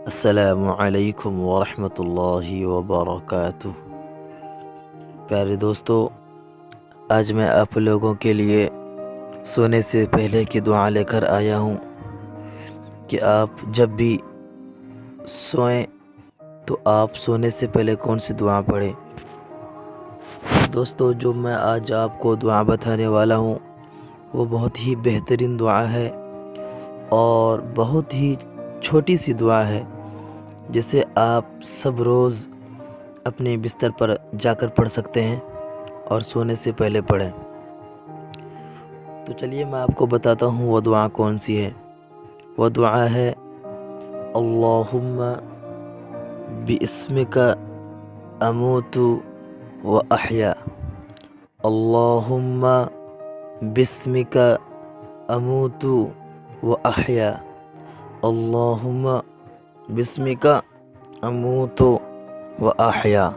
السلام علیکم ورحمۃ اللہ وبرکاتہ۔ پیارے دوستو، آج میں آپ لوگوں کے لیے سونے سے پہلے کی دعا لے کر آیا ہوں کہ آپ جب بھی سوئیں تو آپ سونے سے پہلے کون سی دعا پڑھیں۔ دوستو، جو میں آج آپ کو دعا بتانے والا ہوں وہ بہت ہی بہترین دعا ہے اور بہت ہی چھوٹی سی دعا ہے جسے آپ سب روز اپنے بستر پر جا کر پڑھ سکتے ہیں اور سونے سے پہلے پڑھیں۔ تو چلیے میں آپ کو بتاتا ہوں وہ دعا کون سی ہے۔ وہ دعا ہے اللہم باسمک اموت و احیا، اللہم باسمک اموت و احیا، اللہم باسمک اموت و احیا۔